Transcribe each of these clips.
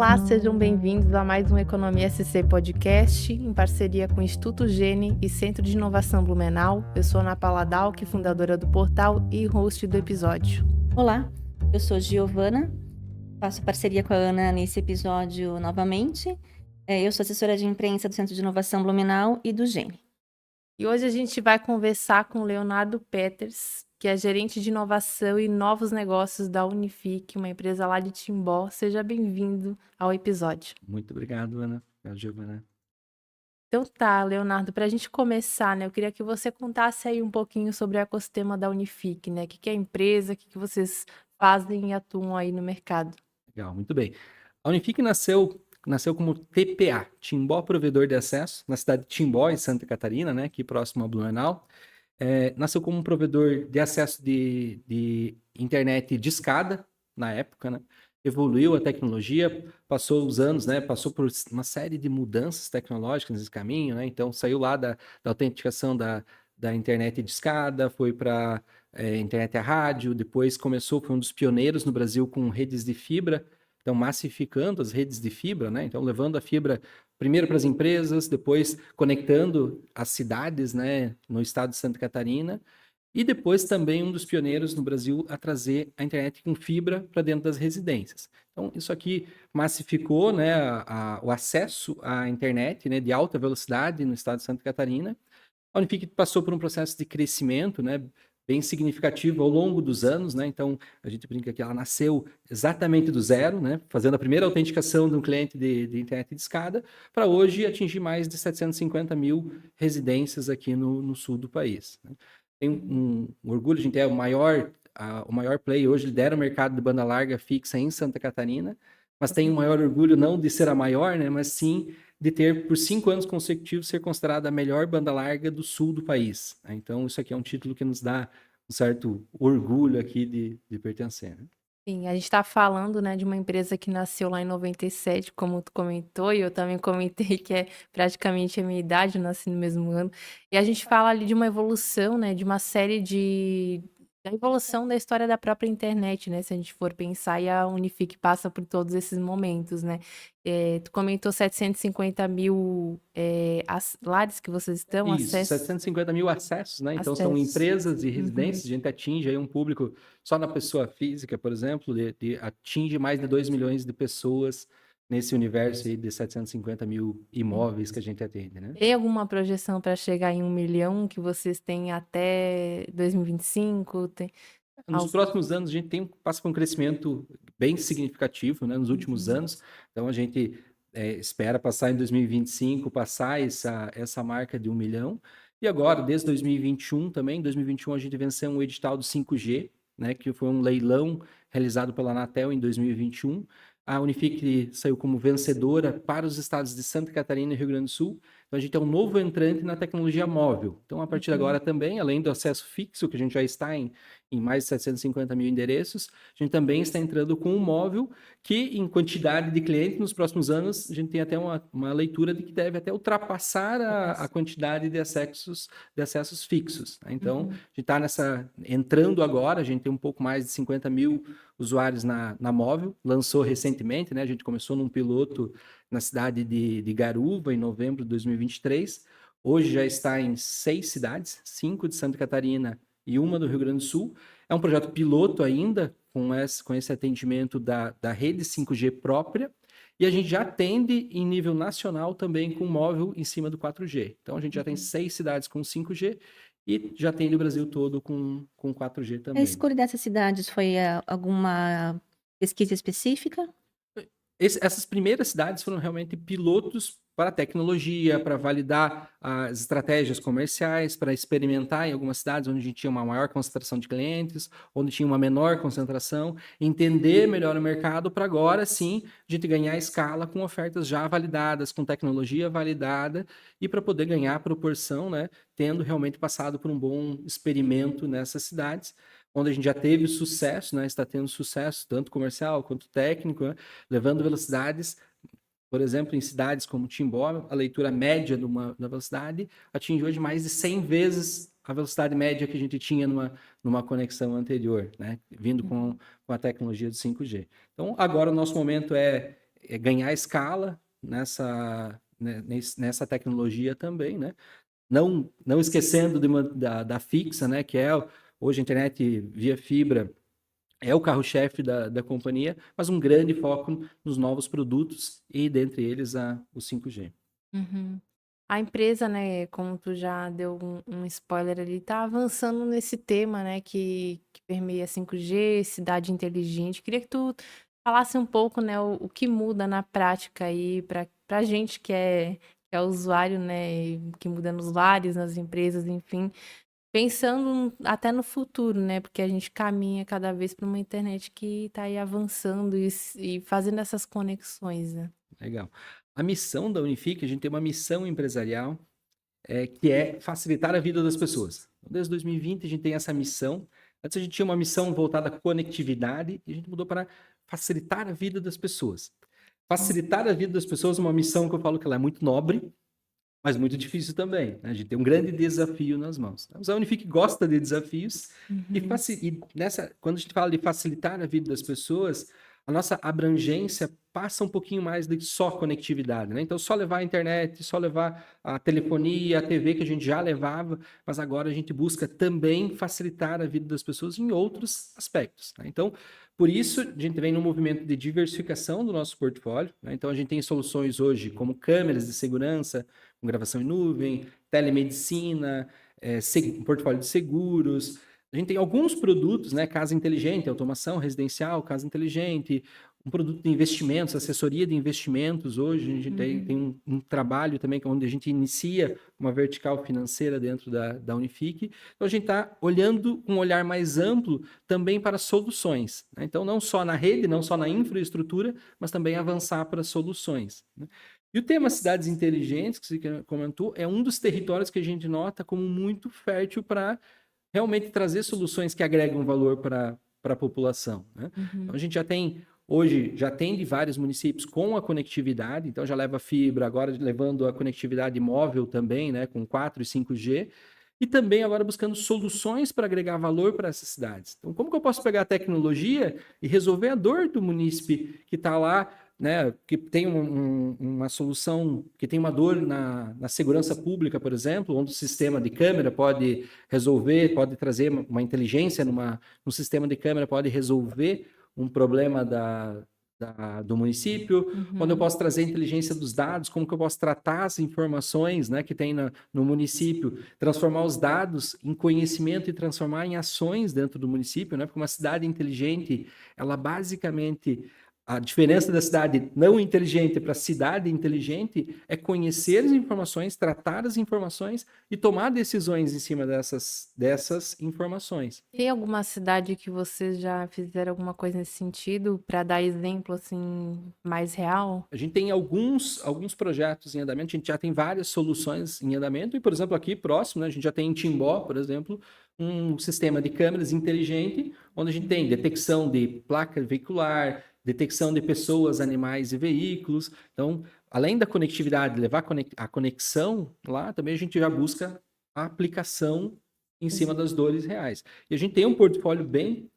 Olá, sejam bem-vindos a mais um Economia SC Podcast, em parceria com o Instituto Gene e Centro de Inovação Blumenau. Eu sou Ana Paula Dalck, fundadora do portal e host do episódio. Olá, eu sou Giovana, faço parceria com a Ana nesse episódio novamente. Eu sou assessora de imprensa do Centro de Inovação Blumenau e do Gene. E hoje a gente vai conversar com Leonardo Peters, que é gerente de inovação e novos negócios da Unifique, uma empresa lá de Timbó. Seja bem-vindo ao episódio. Muito obrigado, Ana. Giovana. Então tá, Leonardo, para a gente começar, né, eu queria que você contasse aí um pouquinho sobre o ecossistema da Unifique, né? O que é a empresa, o que vocês fazem e atuam aí no mercado. Legal, muito bem. A Unifique nasceu como TPA, Timbó Provedor de Acesso, na cidade de Timbó, em Santa Catarina, né, aqui próximo a Blumenau. Nasceu como um provedor de acesso de internet de escada, na época, né? Evoluiu a tecnologia, passou os anos, né? Passou por uma série de mudanças tecnológicas nesse caminho, né? Então, saiu lá da autenticação da internet de escada, foi para internet a rádio, depois foi um dos pioneiros no Brasil com redes de fibra, então massificando as redes de fibra, né? Então, levando a fibra primeiro para as empresas, depois conectando as cidades, né, no estado de Santa Catarina, e depois também um dos pioneiros no Brasil a trazer a internet com fibra para dentro das residências. Então, isso aqui massificou, né, o acesso à internet, né, de alta velocidade no estado de Santa Catarina. A Unifique passou por um processo de crescimento, né, bem significativo ao longo dos anos, né? Então, a gente brinca que ela nasceu exatamente do zero, né? Fazendo a primeira autenticação de um cliente de internet de escada, para hoje atingir mais de 750 mil residências aqui no sul do país, né? Tem um orgulho, a gente é o maior play hoje, lidera o mercado de banda larga fixa em Santa Catarina, mas tem um maior orgulho não de ser a maior, né? Mas sim de ter, por 5 anos consecutivos, ser considerada a melhor banda larga do sul do país. Então, isso aqui é um título que nos dá um certo orgulho aqui de pertencer, né? Sim, a gente está falando, né, de uma empresa que nasceu lá em 97, como tu comentou, e eu também comentei que é praticamente a minha idade, eu nasci no mesmo ano. E a gente fala ali de uma evolução, né, de uma série da evolução da história da própria internet, né, se a gente for pensar, e a Unifique passa por todos esses momentos, né. Tu comentou 750 mil lares que vocês estão, Isso, acessos. 750 mil acessos, né? Então, são empresas e residências, a gente atinge aí um público, só na pessoa física, por exemplo, atinge mais de 2 milhões de pessoas nesse universo aí de 750 mil imóveis que a gente atende, né? Tem alguma projeção para chegar em 1 milhão que vocês têm até 2025? Nos próximos anos, a gente passa por um crescimento bem significativo, né? Nos últimos anos. Então, a gente espera passar em 2025, passar essa marca de 1 milhão. E agora, desde 2021 também, em 2021 a gente venceu um edital do 5G, né? Que foi um leilão realizado pela Anatel em 2021. A Unifique saiu como vencedora para os estados de Santa Catarina e Rio Grande do Sul. Então, a gente é um novo entrante na tecnologia móvel. Então, a partir de agora também, além do acesso fixo, que a gente já está em mais de 750 mil endereços, a gente também está entrando com um móvel que, em quantidade de clientes, nos próximos anos, a gente tem até uma leitura de que deve até ultrapassar a quantidade de acessos fixos, né? Então, a gente está entrando agora, a gente tem um pouco mais de 50 mil usuários na móvel, lançou recentemente, né? A gente começou num piloto na cidade de Garuva, em novembro de 2023. Hoje já está em 6 cidades, 5 de Santa Catarina e uma do Rio Grande do Sul. É um projeto piloto ainda, com esse atendimento da rede 5G própria, e a gente já atende em nível nacional também com móvel em cima do 4G. Então, a gente já tem 6 cidades com 5G e já atende o Brasil todo com 4G também. A escolha dessas cidades foi alguma pesquisa específica? Essas primeiras cidades foram realmente pilotos para a tecnologia, para validar as estratégias comerciais, para experimentar em algumas cidades onde a gente tinha uma maior concentração de clientes, onde tinha uma menor concentração, entender melhor o mercado para agora sim a gente ganhar escala com ofertas já validadas, com tecnologia validada e para poder ganhar proporção, né, tendo realmente passado por um bom experimento nessas cidades, onde a gente já teve sucesso, né, está tendo sucesso tanto comercial quanto técnico, né, levando velocidades. Por exemplo, em cidades como Timbó, a leitura média da velocidade atinge hoje mais de 100 vezes a velocidade média que a gente tinha numa conexão anterior, né? Vindo com a tecnologia do 5G. Então, agora o nosso momento é ganhar escala nessa tecnologia também, né? Não esquecendo da fixa, né? Que hoje a internet via fibra é o carro-chefe da companhia, mas um grande foco nos novos produtos e, dentre eles, o 5G. Uhum. A empresa, né, como tu já deu um spoiler ali, tá avançando nesse tema, né, que permeia 5G, cidade inteligente. Queria que tu falasse um pouco, né, o que muda na prática aí pra gente que é usuário, né, e que muda nos lares, nas empresas, enfim. Pensando até no futuro, né? Porque a gente caminha cada vez para uma internet que está aí avançando e fazendo essas conexões, né? Legal. A missão da Unifique, a gente tem uma missão empresarial que é facilitar a vida das pessoas. Então, desde 2020 a gente tem essa missão. Antes a gente tinha uma missão voltada à conectividade e a gente mudou para facilitar a vida das pessoas. Facilitar a vida das pessoas é uma missão que eu falo que ela é muito nobre, mas muito difícil também, né? A gente tem um grande desafio nas mãos. Mas a Unifique gosta de desafios quando a gente fala de facilitar a vida das pessoas, a nossa abrangência passa um pouquinho mais de só conectividade, né? Então, só levar a internet, só levar a telefonia, a TV que a gente já levava, mas agora a gente busca também facilitar a vida das pessoas em outros aspectos, né? Então, por isso, a gente vem no movimento de diversificação do nosso portfólio, né? Então, a gente tem soluções hoje como câmeras de segurança, com gravação em nuvem, telemedicina, um portfólio de seguros. A gente tem alguns produtos, né? Casa inteligente, automação residencial, casa inteligente, um produto de investimentos, assessoria de investimentos. Hoje a gente tem um trabalho também onde a gente inicia uma vertical financeira dentro da Unifique. Então a gente está olhando com um olhar mais amplo também para soluções, né? Então não só na rede, não só na infraestrutura, mas também avançar para soluções, né? E o tema cidades inteligentes, que você comentou, é um dos territórios que a gente nota como muito fértil para realmente trazer soluções que agregam valor para a população, né? Então a gente hoje já atende vários municípios com a conectividade, então já leva fibra, agora levando a conectividade móvel também, né, com 4 e 5G, e também agora buscando soluções para agregar valor para essas cidades. Então, como que eu posso pegar a tecnologia e resolver a dor do munícipe que está lá, né, que tem uma solução, que tem uma dor na segurança pública, por exemplo, onde o sistema de câmera pode resolver, pode trazer uma inteligência no sistema de câmera, pode resolver um problema do município, onde eu posso trazer a inteligência dos dados, como que eu posso tratar as informações, né, que tem no município, transformar os dados em conhecimento e transformar em ações dentro do município, né, porque uma cidade inteligente, ela basicamente... A diferença da cidade não inteligente para a cidade inteligente é conhecer as informações, tratar as informações e tomar decisões em cima dessas informações. Tem alguma cidade que vocês já fizeram alguma coisa nesse sentido, para dar exemplo assim mais real? A gente tem alguns projetos em andamento, a gente já tem várias soluções em andamento, e, por exemplo, aqui próximo, né, a gente já tem em Timbó, por exemplo, um sistema de câmeras inteligente, onde a gente tem detecção de placa veicular, detecção de pessoas, animais e veículos. Então, além da conectividade, levar a conexão lá, também a gente já busca a aplicação em cima das dores reais. E a gente tem um portfólio bem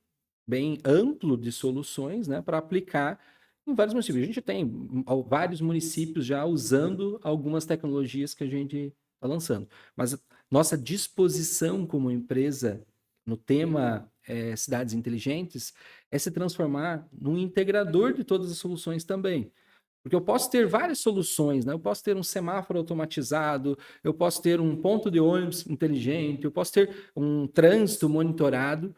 amplo de soluções, né, para aplicar em vários municípios. A gente tem vários municípios já usando algumas tecnologias que a gente está lançando. Mas nossa disposição como empresa no tema cidades inteligentes é se transformar num integrador de todas as soluções também. Porque eu posso ter várias soluções, né? Eu posso ter um semáforo automatizado, eu posso ter um ponto de ônibus inteligente, eu posso ter um trânsito monitorado,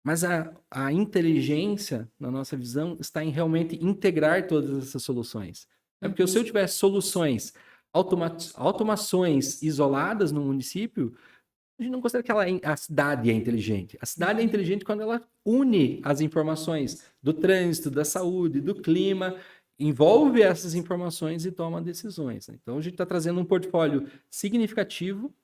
mas a inteligência, na nossa visão, está em realmente integrar todas essas soluções. É porque se eu tiver soluções, automações isoladas no município, a gente não considera que a cidade é inteligente. A cidade é inteligente quando ela une as informações do trânsito, da saúde, do clima, envolve essas informações e toma decisões, né? Então, a gente está trazendo um portfólio significativo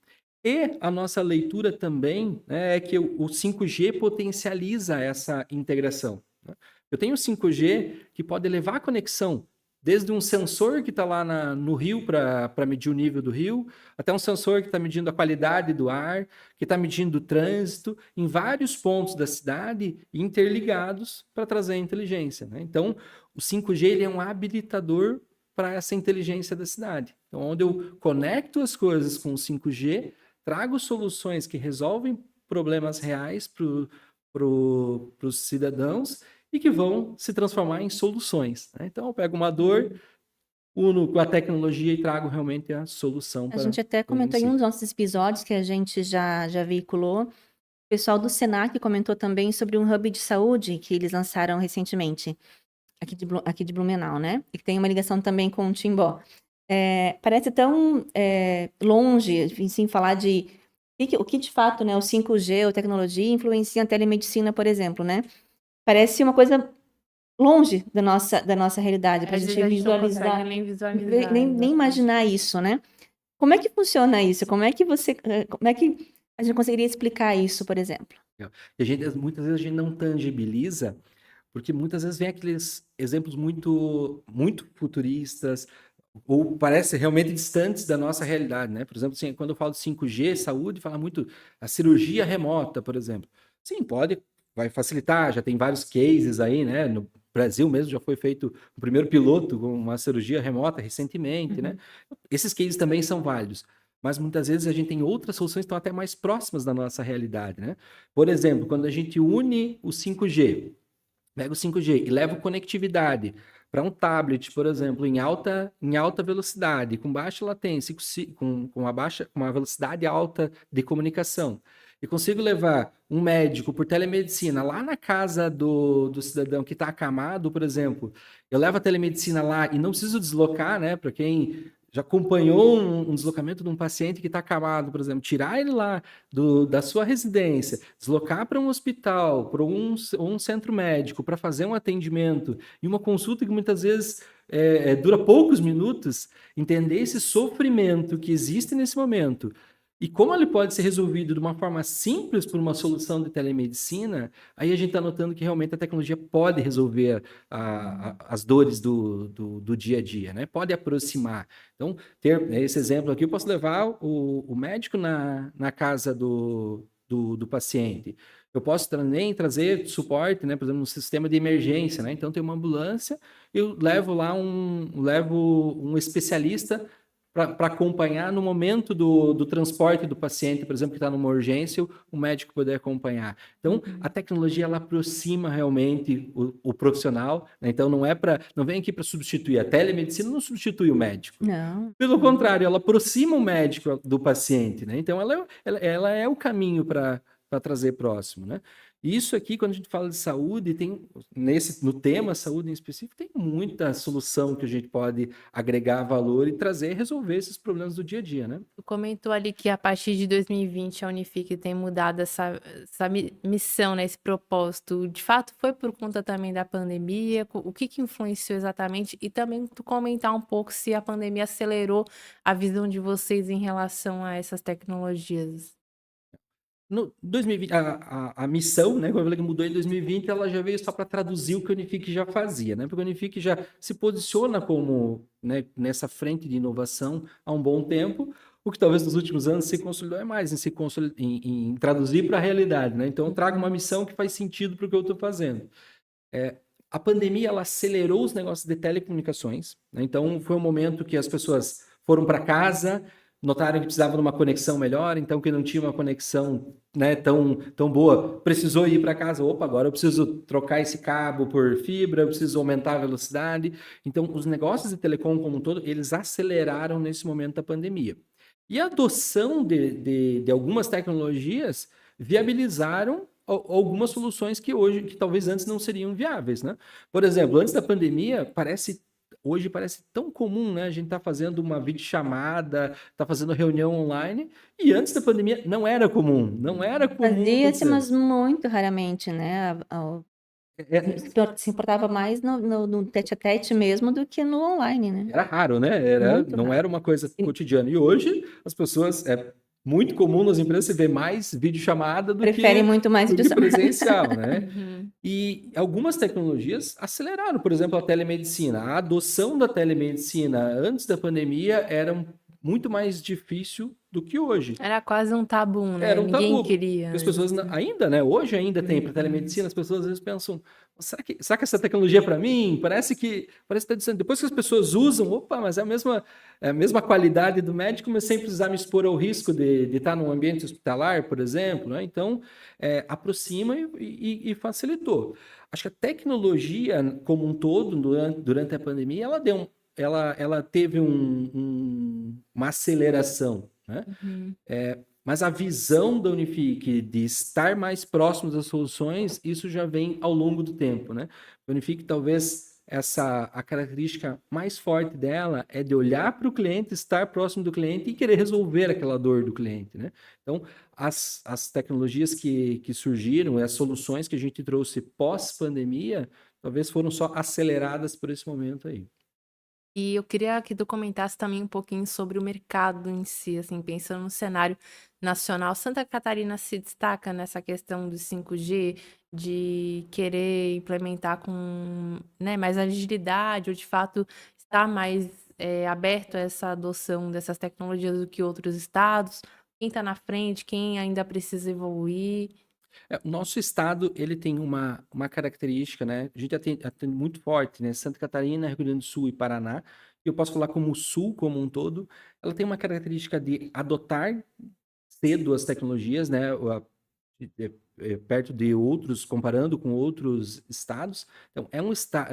e a nossa leitura também, né, é que o 5G potencializa essa integração, né? Eu tenho o 5G que pode levar a conexão desde um sensor que está lá no rio para medir o nível do rio, até um sensor que está medindo a qualidade do ar, que está medindo o trânsito, em vários pontos da cidade, interligados para trazer a inteligência, né? Então, o 5G ele é um habilitador para essa inteligência da cidade. Então, onde eu conecto as coisas com o 5G, trago soluções que resolvem problemas reais para os cidadãos e que vão se transformar em soluções, né? Então, eu pego uma dor, uno com a tecnologia e trago realmente a solução A para gente até o comentou em um município. dos nossos episódios que a gente já veiculou. O pessoal do Senac comentou também sobre um hub de saúde que eles lançaram recentemente, aqui de Blumenau, né? E que tem uma ligação também com o Timbó. Parece tão longe, enfim, falar de o que de fato, né, o 5G, a tecnologia, influencia a telemedicina, por exemplo, né? Parece uma coisa longe da nossa realidade, para a Às gente vezes a gente não consegue visualizar, nem nem, visualizar, nem exatamente. imaginar isso, né? Como é que funciona isso? Como é que a gente conseguiria explicar isso, por exemplo? E muitas vezes a gente não tangibiliza, porque muitas vezes vem aqueles exemplos muito futuristas, ou parece realmente distantes da nossa realidade, né? Por exemplo, assim, quando eu falo de 5G, saúde, fala muito a cirurgia remota, por exemplo. Sim, vai facilitar, já tem vários cases aí, né? No Brasil mesmo já foi feito o primeiro piloto com uma cirurgia remota recentemente, né? Esses cases também são válidos. Mas muitas vezes a gente tem outras soluções que estão até mais próximas da nossa realidade, né? Por exemplo, quando a gente une o 5G, pega o 5G e leva conectividade para um tablet, por exemplo, em alta velocidade, com baixa latência, com uma velocidade alta de comunicação, e consigo levar um médico por telemedicina lá na casa do cidadão que está acamado, por exemplo, eu levo a telemedicina lá e não preciso deslocar, né? Para quem já acompanhou um deslocamento de um paciente que está acamado, por exemplo, tirar ele lá da sua residência, deslocar para um hospital, para um centro médico, para fazer um atendimento e uma consulta que muitas vezes dura poucos minutos, entender esse sofrimento que existe nesse momento e como ele pode ser resolvido de uma forma simples por uma solução de telemedicina, aí a gente está notando que realmente a tecnologia pode resolver as dores do dia a dia, né? Pode aproximar. Então, ter esse exemplo aqui, eu posso levar o médico na casa do paciente. Eu posso também trazer suporte, né? Por exemplo, no sistema de emergência, né? Então, tem uma ambulância, eu levo lá um especialista para acompanhar no momento do transporte do paciente, por exemplo, que está numa urgência, o médico poder acompanhar. Então, a tecnologia ela aproxima realmente o profissional, né? Então, não vem aqui para substituir. A telemedicina não substitui o médico. Não. Pelo contrário, ela aproxima o médico do paciente, né? Então, ela é o caminho para trazer próximo, né? E isso aqui, quando a gente fala de saúde, no tema saúde em específico, tem muita solução que a gente pode agregar valor e trazer e resolver esses problemas do dia a dia, né? Tu comentou ali que a partir de 2020 a Unifique tem mudado essa missão, né, esse propósito. De fato, foi por conta também da pandemia? O que influenciou exatamente? E também tu comentar um pouco se a pandemia acelerou a visão de vocês em relação a essas tecnologias. No 2020, a missão, né, como eu falei que mudou em 2020, ela já veio só para traduzir o que a Unifique já fazia, né? Porque a Unifique já se posiciona como, né, nessa frente de inovação há um bom tempo, o que talvez nos últimos anos se consolidou é mais em traduzir para a realidade, né? Então eu trago uma missão que faz sentido para o que eu estou fazendo. A pandemia ela acelerou os negócios de telecomunicações, né? Então foi um momento que as pessoas foram para casa, notaram que precisavam de uma conexão melhor, então quem não tinha uma conexão, né, tão boa, precisou ir para casa. Opa, agora eu preciso trocar esse cabo por fibra, eu preciso aumentar a velocidade. Então os negócios de telecom como um todo, eles aceleraram nesse momento da pandemia. E a adoção de algumas tecnologias viabilizaram algumas soluções que talvez antes não seriam viáveis, né? Por exemplo, antes da pandemia, hoje parece tão comum, né? A gente tá fazendo uma videochamada, tá fazendo reunião online, e antes da pandemia não era comum, não era comum Fazia-se, acontecer. mas muito raramente, né? É- Se importava mais no tete-a-tete mesmo do que no online, né? Era raro, né? Muito Não raro. era uma coisa E- cotidiana. E hoje as pessoas muito comum nas empresas você ver mais videochamada Preferem muito mais do que videochamada. presencial, né? Uhum. E algumas tecnologias aceleraram, por exemplo, a telemedicina. A adoção da telemedicina antes da pandemia era muito mais difícil do que hoje. Era quase um tabu, né? Era um Ninguém tabu. queria Porque as pessoas antes. ainda, né? Hoje ainda tem para telemedicina, as pessoas às vezes pensam, será que essa tecnologia é para mim? Parece que está dizendo. Depois que as pessoas usam, opa, mas é a mesma qualidade do médico, mas sem precisar me expor ao risco de estar num ambiente hospitalar, por exemplo, né? Então, aproxima e facilitou. Acho que a tecnologia como um todo, durante a pandemia, ela teve uma aceleração, né? Uhum. Mas a visão da Unifique de estar mais próximo das soluções, isso já vem ao longo do tempo, né? A Unifique, talvez, a característica mais forte dela é de olhar para o cliente, estar próximo do cliente e querer resolver aquela dor do cliente, né? Então, as tecnologias que surgiram, as soluções que a gente trouxe pós-pandemia, talvez foram só aceleradas por esse momento aí. E eu queria que tu comentasse também um pouquinho sobre o mercado em si, assim, pensando no cenário nacional. Santa Catarina se destaca nessa questão do 5G, de querer implementar com, né, mais agilidade, ou de fato estar mais aberto a essa adoção dessas tecnologias do que outros estados? Quem está na frente, quem ainda precisa evoluir? O nosso estado, ele tem uma característica, né? A gente atende muito forte, né? Santa Catarina, Rio Grande do Sul e Paraná. E eu posso falar como o Sul como um todo. Ela tem uma característica de adotar cedo as tecnologias, né? Perto de outros, comparando com outros estados. Então,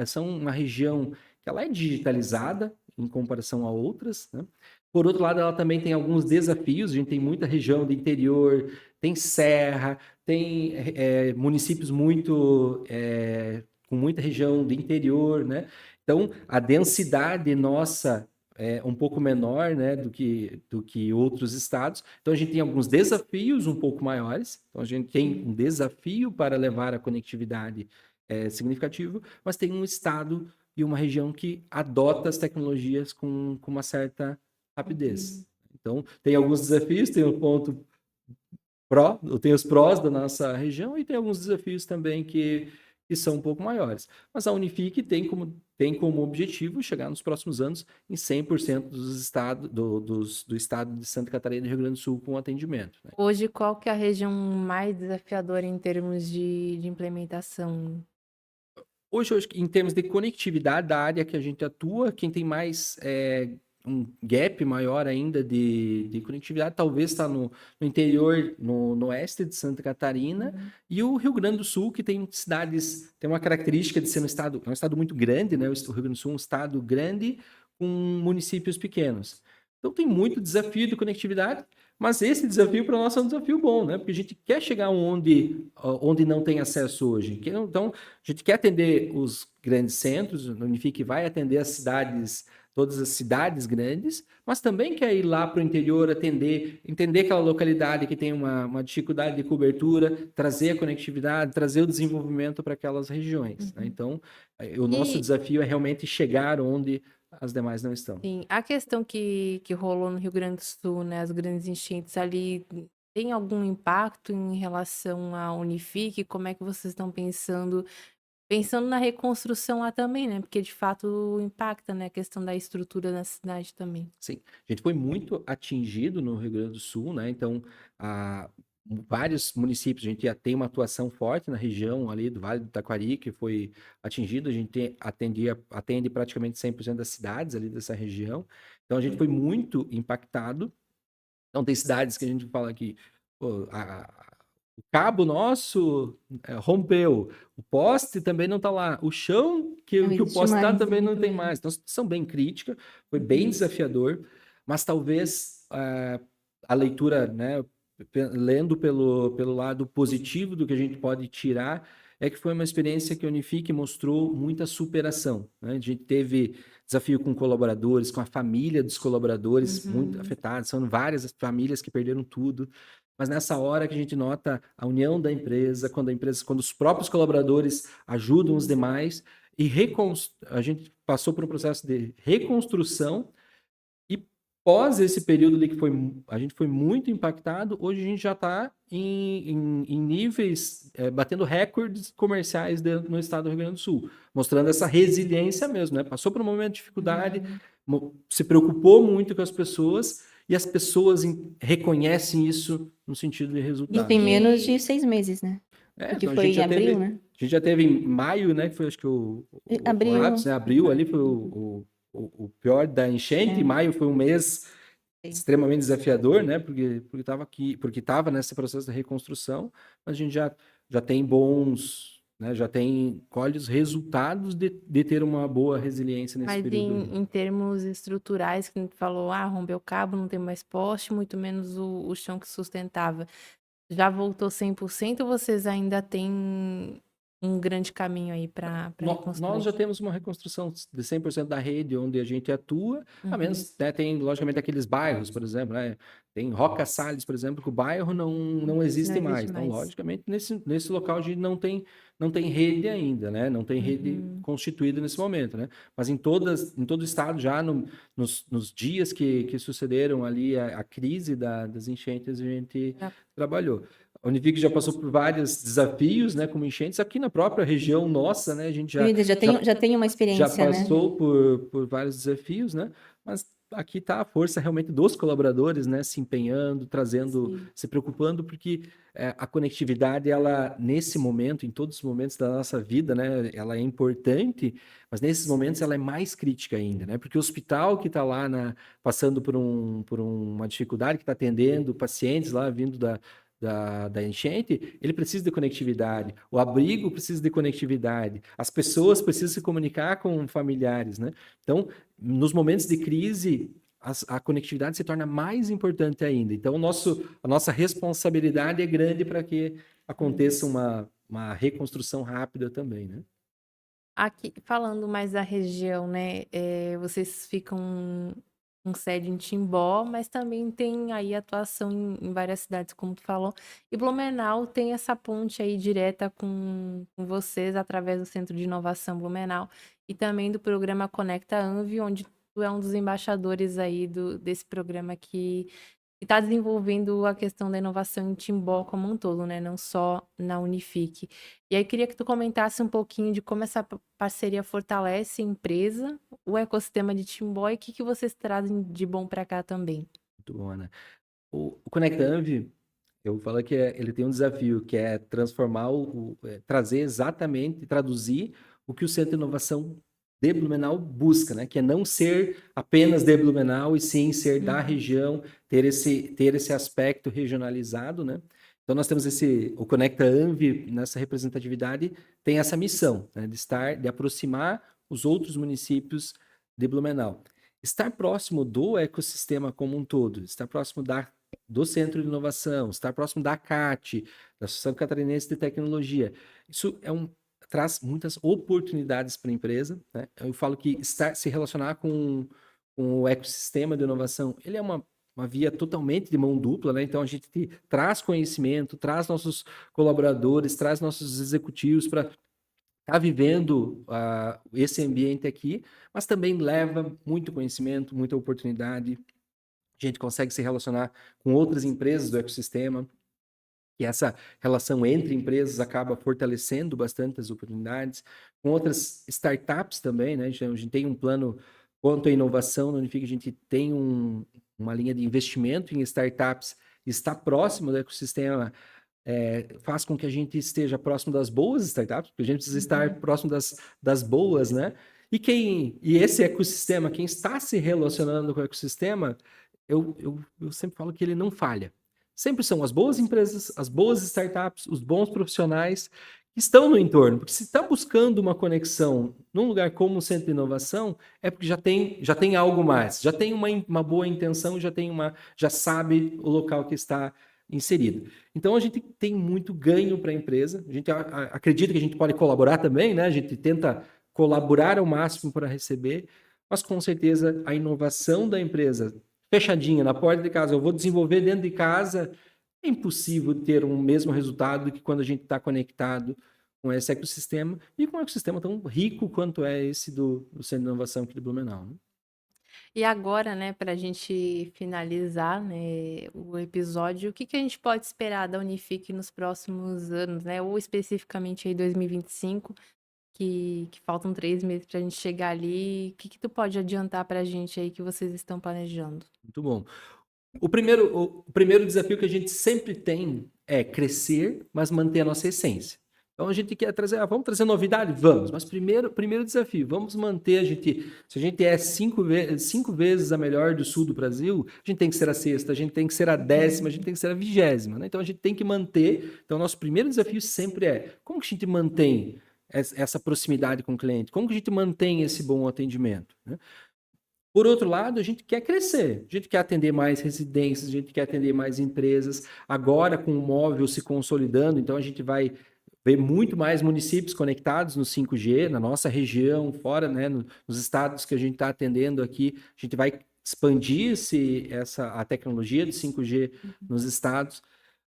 são uma região que ela é digitalizada em comparação a outras, né? Por outro lado, ela também tem alguns desafios. A gente tem muita região do interior, tem serra, tem municípios com muita região do interior, né? Então, a densidade nossa é um pouco menor, né, do que outros estados. Então, a gente tem alguns desafios um pouco maiores. Então, a gente tem um desafio para levar a conectividade significativo, mas tem um estado e uma região que adota as tecnologias com uma certa rapidez. Então, tem alguns desafios, tem um ponto tem os prós da nossa região e tem alguns desafios também que são um pouco maiores. Mas a Unifique tem como objetivo chegar nos próximos anos em 100% do estado de Santa Catarina e Rio Grande do Sul com atendimento, né? Hoje, qual que é a região mais desafiadora em termos de implementação? Hoje, em termos de conectividade da área que a gente atua, quem tem mais um gap maior ainda de conectividade, talvez está no interior, no oeste de Santa Catarina, e o Rio Grande do Sul, que tem cidades, tem uma característica de ser é um estado muito grande, né? O Rio Grande do Sul é um estado grande com municípios pequenos. Então tem muito desafio de conectividade, mas esse desafio para nós é um desafio bom, né? Porque a gente quer chegar onde não tem acesso hoje. Então, a gente quer atender os grandes centros, o Unifique vai atender todas as cidades grandes, mas também quer ir lá para o interior, entender aquela localidade que tem uma dificuldade de cobertura, trazer a conectividade, trazer o desenvolvimento para aquelas regiões, né? Então, o nosso E, desafio é realmente chegar onde as demais não estão. sim, a questão que rolou no Rio Grande do Sul, né, as grandes enchentes ali, tem algum impacto em relação à Unifique? Como é que vocês estão pensando na reconstrução lá também, né? Porque de fato impacta, né, a questão da estrutura da cidade também. Sim, a gente foi muito atingido no Rio Grande do Sul, né? Então, vários municípios, a gente já tem uma atuação forte na região ali do Vale do Taquari, que foi atingido, a gente atende praticamente 100% das cidades ali dessa região. Então, a gente foi muito impactado. Então, tem cidades que a gente fala que pô, o cabo nosso rompeu, o poste também não está lá, o chão que Não o existe poste está mais. também não tem mais. Então, situação bem crítica, foi bem desafiador, mas talvez a leitura, né, lendo pelo lado positivo do que a gente pode tirar, é que foi uma experiência que a Unifique mostrou muita superação, né? A gente teve desafio com colaboradores, com a família dos colaboradores muito afetada, são várias famílias que perderam tudo, mas nessa hora que a gente nota a união da empresa, quando os próprios colaboradores ajudam os demais a gente passou por um processo de reconstrução e Pós esse período ali que a gente foi muito impactado, hoje a gente já está em níveis, batendo recordes comerciais no estado do Rio Grande do Sul, mostrando essa resiliência mesmo, né? Passou por um momento de dificuldade, se preocupou muito com as pessoas e as pessoas reconhecem isso no sentido de E resultado. tem menos de 6 meses, né? Porque Então foi em abril, né? a gente já teve em maio, né? Que foi acho que o Abril. ápice, né? Abril ali foi o pior da enchente, e maio foi um mês extremamente desafiador, né? Porque estava nesse processo de reconstrução, mas a gente já tem bons, né? Já colhe os resultados de ter uma boa resiliência nesse Mas período. em termos estruturais, que a gente falou, rompeu o cabo, não tem mais poste, muito menos o chão que sustentava. Já voltou 100% ou vocês ainda têm um grande caminho aí para reconstruir? Nós já temos uma reconstrução de 100% da rede onde a gente atua, a menos, né, tem logicamente aqueles bairros, por exemplo, né, tem Roca Salles, por exemplo, que o bairro não existe mais. Então, logicamente, nesse local a gente não tem rede ainda, né, não tem rede constituída nesse momento, né, mas em todo o estado já nos dias que sucederam ali a crise das enchentes, a gente trabalhou. A Unifique já passou por vários desafios, né, como enchentes. Aqui na própria região nossa, né, a gente já tem uma experiência, já passou, né, por vários desafios, né? Mas aqui está a força realmente dos colaboradores, né, se empenhando, trazendo, se preocupando, porque a conectividade, ela nesse momento, em todos os momentos da nossa vida, né, ela é importante, mas nesses momentos ela é mais crítica ainda, né? Porque o hospital que está lá passando por uma dificuldade, que está atendendo pacientes lá vindo da enchente, ele precisa de conectividade, o abrigo precisa de conectividade, as pessoas precisam se comunicar com familiares, né? Então, nos momentos de crise, a conectividade se torna mais importante ainda. Então, a nossa responsabilidade é grande para que aconteça uma reconstrução rápida também, né? Aqui, falando mais da região, né? Vocês ficam com sede em Timbó, mas também tem aí atuação em várias cidades, como tu falou. E Blumenau tem essa ponte aí direta com vocês através do Centro de Inovação Blumenau e também do programa Conecta Anvi, onde tu é um dos embaixadores aí desse programa que está desenvolvendo a questão da inovação em Timbó como um todo, né? Não só na Unifique. E aí queria que tu comentasse um pouquinho de como essa parceria fortalece a empresa, o ecossistema de Timbó e o que vocês trazem de bom para cá também. Muito bom, Ana. O Conecta Anvi, eu falo que ele tem um desafio, que é transformar, trazer exatamente, traduzir o que o Centro de Inovação de Blumenau busca, né? Que é não ser apenas de Blumenau, e sim ser da região, ter esse aspecto regionalizado, né? Então nós temos o Conecta Anvi, nessa representatividade, tem essa missão, né? De aproximar os outros municípios de Blumenau. Estar próximo do ecossistema como um todo, estar próximo do Centro de Inovação, estar próximo da CAT, da Associação Catarinense de Tecnologia. Isso traz muitas oportunidades para a empresa, né? Eu falo que se relacionar com o ecossistema de inovação, ele é uma via totalmente de mão dupla, né? Então a gente traz conhecimento, traz nossos colaboradores, traz nossos executivos para estar vivendo esse ambiente aqui, mas também leva muito conhecimento, muita oportunidade. A gente consegue se relacionar com outras empresas do ecossistema, e essa relação entre empresas acaba fortalecendo bastante as oportunidades. Com outras startups também, né? A gente tem um plano quanto à inovação, no Unifique a gente tem uma linha de investimento em startups, está próximo do ecossistema, faz com que a gente esteja próximo das boas startups, porque a gente precisa estar próximo das boas, né? E esse ecossistema, quem está se relacionando com o ecossistema, eu sempre falo que ele não falha. Sempre são as boas empresas, as boas startups, os bons profissionais que estão no entorno. Porque se está buscando uma conexão num lugar como o Centro de Inovação, é porque já tem algo mais, já tem uma boa intenção, já sabe o local que está inserido. Então a gente tem muito ganho para a empresa. A gente acredita que a gente pode colaborar também, né? A gente tenta colaborar ao máximo para receber, mas com certeza a inovação da empresa fechadinha na porta de casa, eu vou desenvolver dentro de casa, é impossível ter um mesmo resultado que quando a gente está conectado com esse ecossistema, e com um ecossistema tão rico quanto é esse do Centro de Inovação aqui de Blumenau, né? E agora, né, para a gente finalizar, né, o episódio, o que que a gente pode esperar da Unifique nos próximos anos, né? Ou especificamente aí 2025, que faltam 3 meses para a gente chegar ali. O que que tu pode adiantar para a gente aí que vocês estão planejando? Muito bom. O primeiro desafio que a gente sempre tem é crescer, mas manter a nossa essência. Então a gente quer trazer, vamos trazer novidade? Vamos, mas primeiro desafio, vamos manter se a gente é 5 vezes a melhor do sul do Brasil, a gente tem que ser a sexta, a gente tem que ser a 10ª, a gente tem que ser a 20ª, né? Então a gente tem que manter, então nosso primeiro desafio sempre é, como que a gente mantém essa proximidade com o cliente? Como que a gente mantém esse bom atendimento, né? Por outro lado, a gente quer crescer, a gente quer atender mais residências, a gente quer atender mais empresas. Agora, com o móvel se consolidando, então a gente vai ver muito mais municípios conectados no 5G, na nossa região, fora, né, nos estados que a gente está atendendo aqui. A gente vai expandir a tecnologia de 5G nos estados.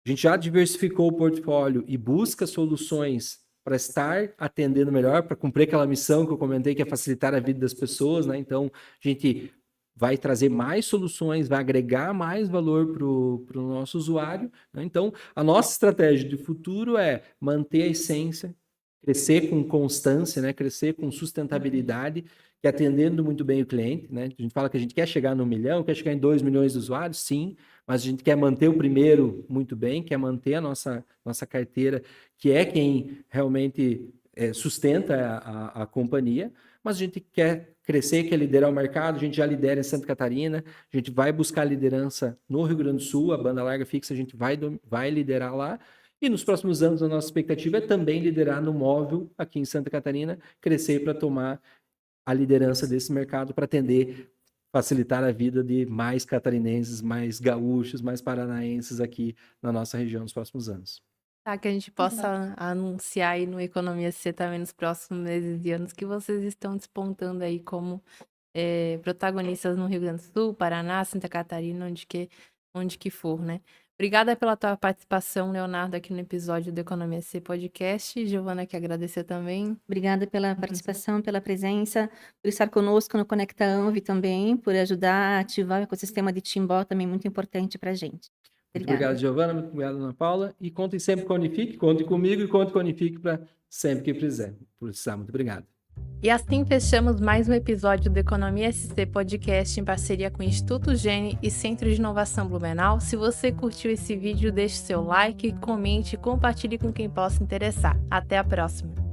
A gente já diversificou o portfólio e busca soluções para estar atendendo melhor, para cumprir aquela missão que eu comentei, que é facilitar a vida das pessoas, né? Então, a gente vai trazer mais soluções, vai agregar mais valor para o nosso usuário, né? Então, a nossa estratégia de futuro é manter a essência, crescer com constância, né? Crescer com sustentabilidade, que atendendo muito bem o cliente, né? A gente fala que a gente quer chegar no 1 milhão, quer chegar em 2 milhões de usuários, sim, mas a gente quer manter o primeiro muito bem, quer manter a nossa carteira, que é quem realmente sustenta a companhia, mas a gente quer crescer, quer liderar o mercado, a gente já lidera em Santa Catarina, a gente vai buscar liderança no Rio Grande do Sul, a banda larga fixa a gente vai liderar lá, e nos próximos anos a nossa expectativa é também liderar no móvel aqui em Santa Catarina, crescer para tomar a liderança desse mercado para facilitar a vida de mais catarinenses, mais gaúchos, mais paranaenses aqui na nossa região nos próximos anos. Tá, que a gente possa anunciar aí no Economia C também nos próximos meses e anos que vocês estão despontando aí como protagonistas no Rio Grande do Sul, Paraná, Santa Catarina, onde que for, né? Obrigada pela tua participação, Leonardo, aqui no episódio do Economia C Podcast. Giovana, que agradecer também. Obrigada pela participação, pela presença, por estar conosco no Conecta Anvi também, por ajudar a ativar o ecossistema de Timbó, também muito importante para a gente. Muito obrigado, Giovana, muito obrigado, Ana Paula, e contem sempre com a Unifique, contem comigo e contem com a Unifique para sempre que precisar. Muito obrigado. E assim fechamos mais um episódio do Economia SC Podcast em parceria com o Instituto Gene e Centro de Inovação Blumenau. Se você curtiu esse vídeo, deixe seu like, comente e compartilhe com quem possa interessar. Até a próxima!